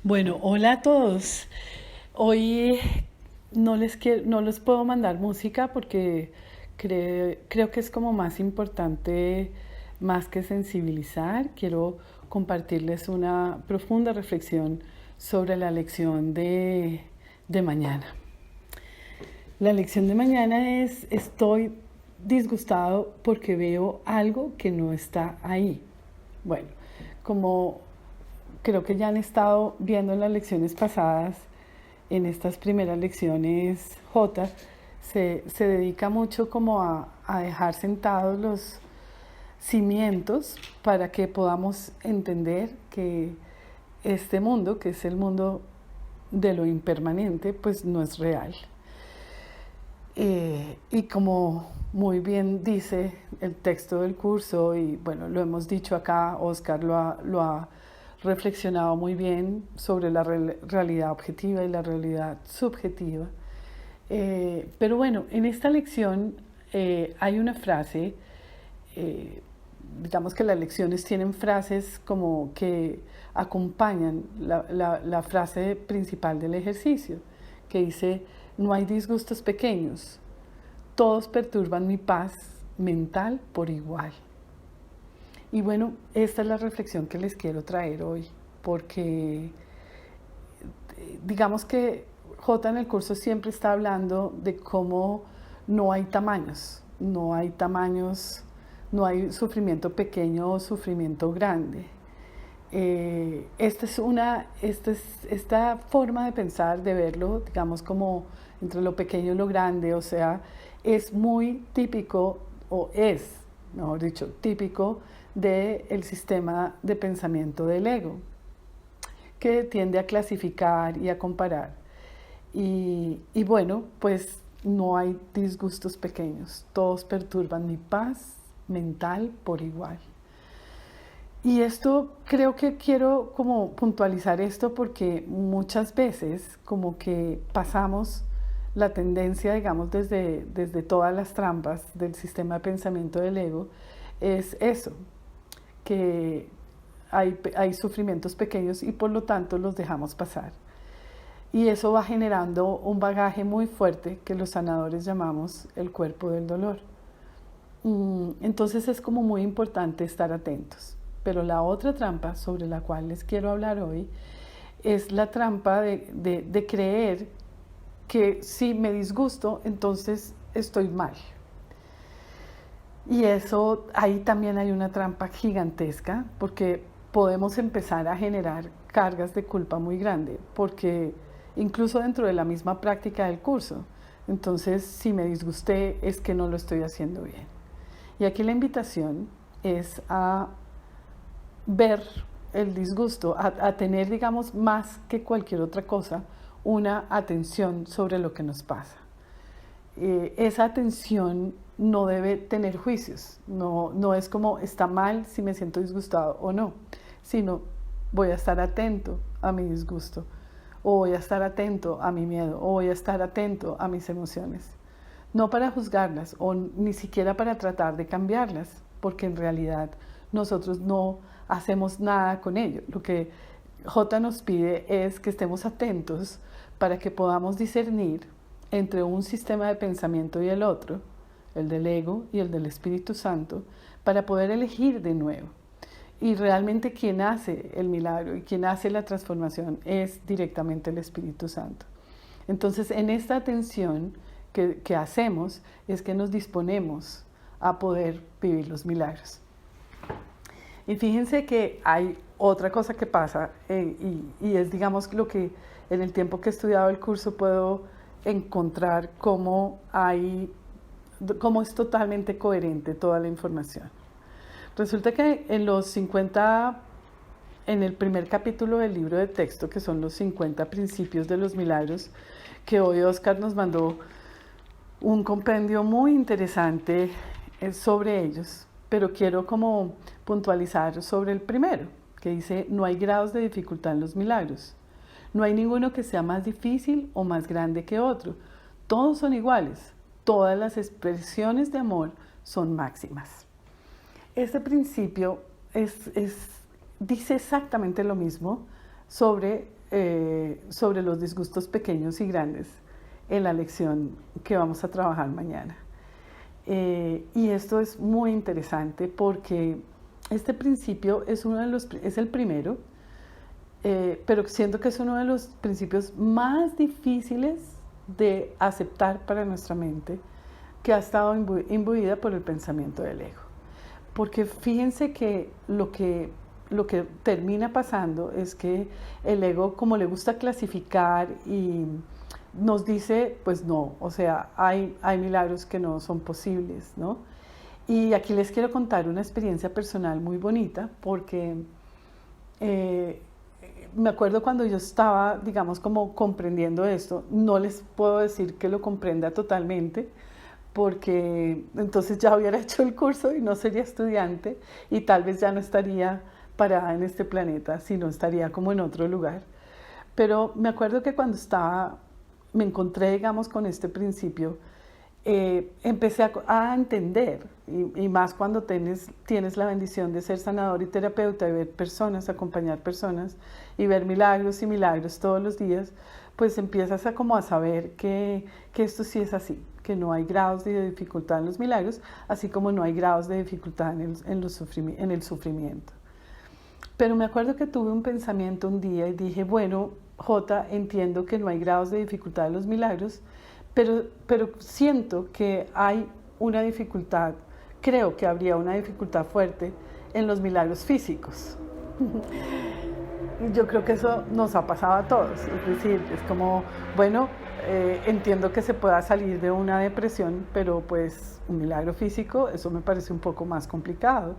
Bueno, hola a todos. Hoy no les puedo mandar música porque creo que es como más importante, más que sensibilizar. Quiero compartirles una profunda reflexión sobre la lección de mañana. La lección de mañana es: estoy disgustado porque veo algo que no está ahí. Bueno, como creo que ya han estado viendo en las lecciones pasadas, en estas primeras lecciones, se dedica mucho como a dejar sentados los cimientos para que podamos entender que este mundo, que es el mundo de lo impermanente, pues no es real. Y como muy bien dice el texto del curso, y bueno, lo hemos dicho acá, Oscar lo ha reflexionado muy bien sobre la realidad objetiva y la realidad subjetiva. Pero bueno, en esta lección hay una frase, eh, digamos que las lecciones tienen frases como que acompañan la frase principal del ejercicio, que dice: no hay disgustos pequeños, todos perturban mi paz mental por igual. Y bueno, esta es la reflexión que les quiero traer hoy, porque digamos que J en el curso siempre está hablando de cómo no hay tamaños, no hay sufrimiento pequeño o sufrimiento grande. Esta forma de pensar, de verlo, digamos, como entre lo pequeño y lo grande, o sea, es muy típico, o es, mejor dicho, típico del sistema de pensamiento del ego, que tiende a clasificar y a comparar. Y bueno, pues no hay disgustos pequeños, todos perturban mi paz mental por igual. Y esto creo que quiero como puntualizar esto porque muchas veces como que pasamos la tendencia, digamos, desde todas las trampas del sistema de pensamiento del ego, es eso, que hay sufrimientos pequeños y por lo tanto los dejamos pasar. Y eso va generando un bagaje muy fuerte que los sanadores llamamos el cuerpo del dolor. Entonces es como muy importante estar atentos. Pero la otra trampa sobre la cual les quiero hablar hoy es la trampa de creer que si me disgusto, entonces estoy mal. Y eso, ahí también hay una trampa gigantesca, porque podemos empezar a generar cargas de culpa muy grande, porque incluso dentro de la misma práctica del curso, entonces si me disgusté es que no lo estoy haciendo bien. Y aquí la invitación es a ver el disgusto, a tener, digamos, más que cualquier otra cosa, una atención sobre lo que nos pasa. Esa atención no debe tener juicios, no es como está mal si me siento disgustado o no, sino voy a estar atento a mi disgusto, o voy a estar atento a mi miedo, o voy a estar atento a mis emociones. No para juzgarlas o ni siquiera para tratar de cambiarlas, porque en realidad nosotros no hacemos nada con ello. Lo que J nos pide es que estemos atentos para que podamos discernir entre un sistema de pensamiento y el otro, el del ego y el del Espíritu Santo, para poder elegir de nuevo. Y realmente quien hace el milagro y quien hace la transformación es directamente el Espíritu Santo. Entonces, en esta atención que hacemos es que nos disponemos a poder vivir los milagros. Y fíjense que hay otra cosa que pasa y es, digamos, lo que en el tiempo que he estudiado el curso puedo encontrar cómo es totalmente coherente toda la información. Resulta que en el primer capítulo del libro de texto, que son los 50 principios de los milagros, que hoy Oscar nos mandó un compendio muy interesante sobre ellos, pero quiero como puntualizar sobre el primero, que dice: no hay grados de dificultad en los milagros. No hay ninguno que sea más difícil o más grande que otro. Todos son iguales. Todas las expresiones de amor son máximas. Este principio dice exactamente lo mismo sobre sobre los disgustos pequeños y grandes en la lección que vamos a trabajar mañana. Y esto es muy interesante porque este principio es el primero, pero siento que es uno de los principios más difíciles de aceptar para nuestra mente, que ha estado imbuida por el pensamiento del ego. Porque fíjense que lo que termina pasando es que el ego, como le gusta clasificar y nos dice, pues no, o sea, hay milagros que no son posibles, ¿no? Y aquí les quiero contar una experiencia personal muy bonita, porque me acuerdo cuando yo estaba, digamos, como comprendiendo esto. No les puedo decir que lo comprenda totalmente, porque entonces ya hubiera hecho el curso y no sería estudiante y tal vez ya no estaría parada en este planeta, sino estaría como en otro lugar. Pero me acuerdo que cuando me encontré, digamos, con este principio, empecé a entender, y más cuando tienes la bendición de ser sanador y terapeuta, y ver personas, acompañar personas, y ver milagros y milagros todos los días, pues empiezas a saber que esto sí es así, que no hay grados de dificultad en los milagros, así como no hay grados de dificultad en el sufrimiento. Pero me acuerdo que tuve un pensamiento un día y dije, bueno, Jota, entiendo que no hay grados de dificultad en los milagros, pero siento que hay una dificultad, creo que habría una dificultad fuerte en los milagros físicos. Y yo creo que eso nos ha pasado a todos, es decir, es como, bueno, entiendo que se pueda salir de una depresión, pero pues un milagro físico, eso me parece un poco más complicado.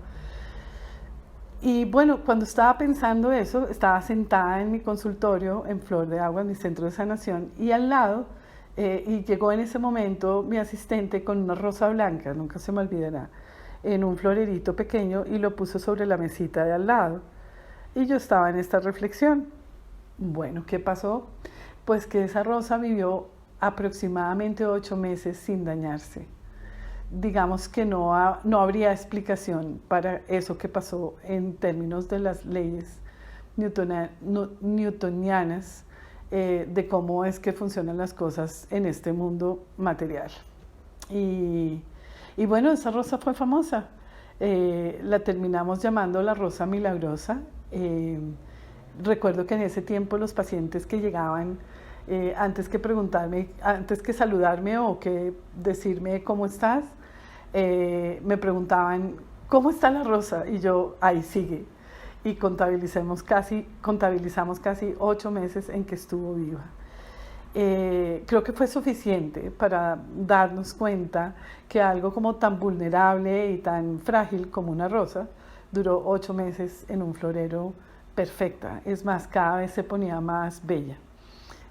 Y bueno, cuando estaba pensando eso, estaba sentada en mi consultorio en Flor de Agua, en mi centro de sanación, y al lado, y llegó en ese momento mi asistente con una rosa blanca, nunca se me olvidará, en un florerito pequeño, y lo puso sobre la mesita de al lado. Y yo estaba en esta reflexión. Bueno, ¿qué pasó? Pues que esa rosa vivió aproximadamente 8 meses sin dañarse. Digamos que no habría explicación para eso que pasó en términos de las leyes newtonianas, de cómo es que funcionan las cosas en este mundo material. Y bueno, esa rosa fue famosa. La terminamos llamando la rosa milagrosa. Recuerdo que en ese tiempo los pacientes que llegaban, antes que saludarme o que decirme cómo estás, me preguntaban, ¿cómo está la rosa? Y yo, ahí sigue. Y contabilizamos casi 8 meses en que estuvo viva. Creo que fue suficiente para darnos cuenta que algo como tan vulnerable y tan frágil como una rosa duró 8 meses en un florero perfecta. Es más, cada vez se ponía más bella.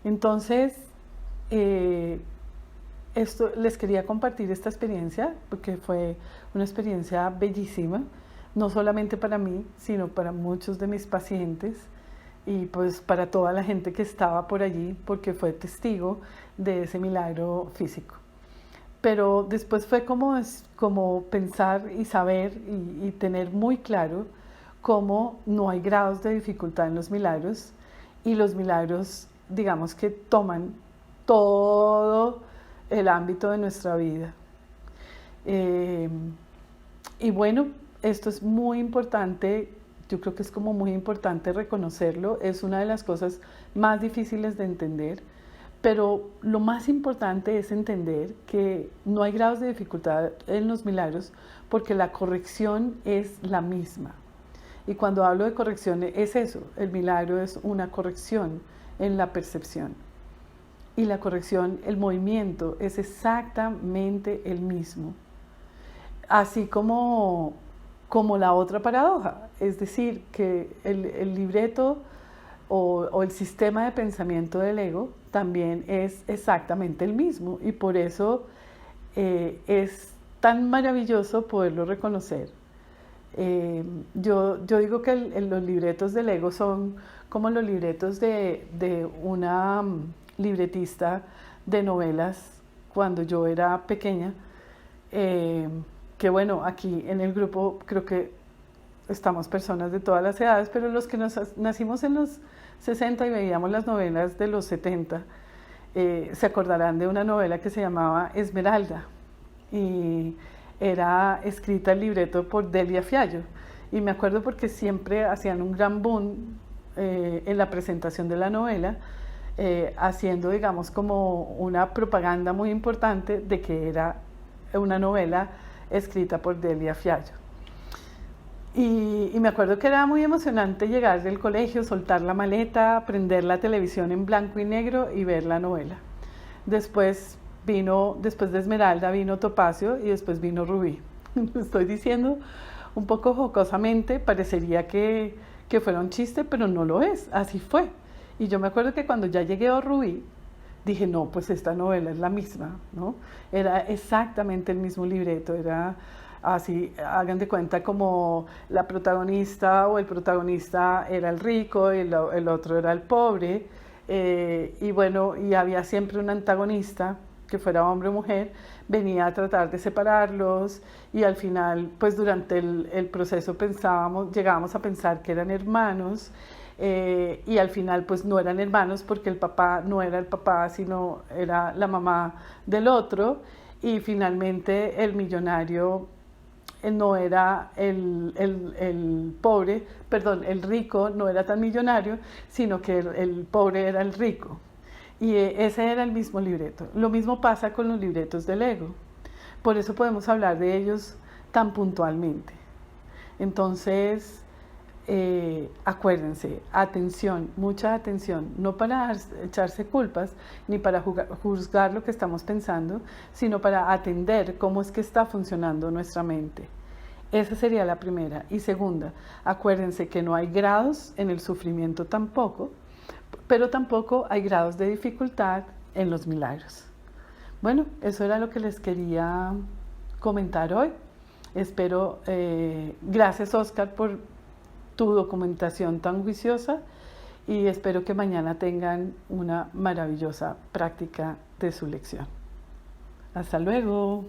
Entonces, les quería compartir esta experiencia porque fue una experiencia bellísima, no solamente para mí, sino para muchos de mis pacientes y pues para toda la gente que estaba por allí, porque fue testigo de ese milagro físico. Pero después fue como pensar y saber y tener muy claro cómo no hay grados de dificultad en los milagros, y los milagros, digamos, que toman todo el ámbito de nuestra vida. Y bueno, esto es muy importante, yo creo que es como muy importante reconocerlo, es una de las cosas más difíciles de entender, pero lo más importante es entender que no hay grados de dificultad en los milagros porque la corrección es la misma. Y cuando hablo de corrección es eso, el milagro es una corrección en la percepción. Y la corrección, el movimiento es exactamente el mismo. Así como la otra paradoja, es decir, que el libreto o el sistema de pensamiento del ego también es exactamente el mismo, y por eso es tan maravilloso poderlo reconocer. Yo digo que los libretos del ego son como los libretos de una libretista de novelas cuando yo era pequeña, que bueno, aquí en el grupo creo que estamos personas de todas las edades, pero los que nacimos en los 60 y veíamos las novelas de los 70, se acordarán de una novela que se llamaba Esmeralda y era escrita el libreto por Delia Fiallo. Y me acuerdo porque siempre hacían un gran boom en la presentación de la novela, haciendo, digamos, como una propaganda muy importante de que era una novela escrita por Delia Fiallo. Y me acuerdo que era muy emocionante llegar del colegio, soltar la maleta, prender la televisión en blanco y negro y ver la novela. Después de Esmeralda vino Topacio y después vino Rubí. Lo estoy diciendo un poco jocosamente, parecería que fuera un chiste, pero no lo es, así fue. Y yo me acuerdo que cuando ya llegué a Rubí, dije, no, pues esta novela es la misma, ¿no? Era exactamente el mismo libreto, era así, hagan de cuenta como la protagonista o el protagonista era el rico y el otro era el pobre, y bueno, y había siempre un antagonista, que fuera hombre o mujer, venía a tratar de separarlos y al final, pues durante el proceso llegábamos a pensar que eran hermanos, y al final pues no eran hermanos porque el papá no era el papá, sino era la mamá del otro, y finalmente el millonario no era el pobre, perdón, el rico no era tan millonario, sino que el pobre era el rico. Y ese era el mismo libreto. Lo mismo pasa con los libretos del ego. Por eso podemos hablar de ellos tan puntualmente. Entonces, acuérdense, atención, mucha atención, no para echarse culpas ni para juzgar lo que estamos pensando, sino para atender cómo es que está funcionando nuestra mente. Esa sería la primera. Y segunda, acuérdense que no hay grados en el sufrimiento tampoco, pero tampoco hay grados de dificultad en los milagros. Bueno, eso era lo que les quería comentar hoy. Espero, gracias Oscar por tu documentación tan juiciosa, y espero que mañana tengan una maravillosa práctica de su lección. Hasta luego.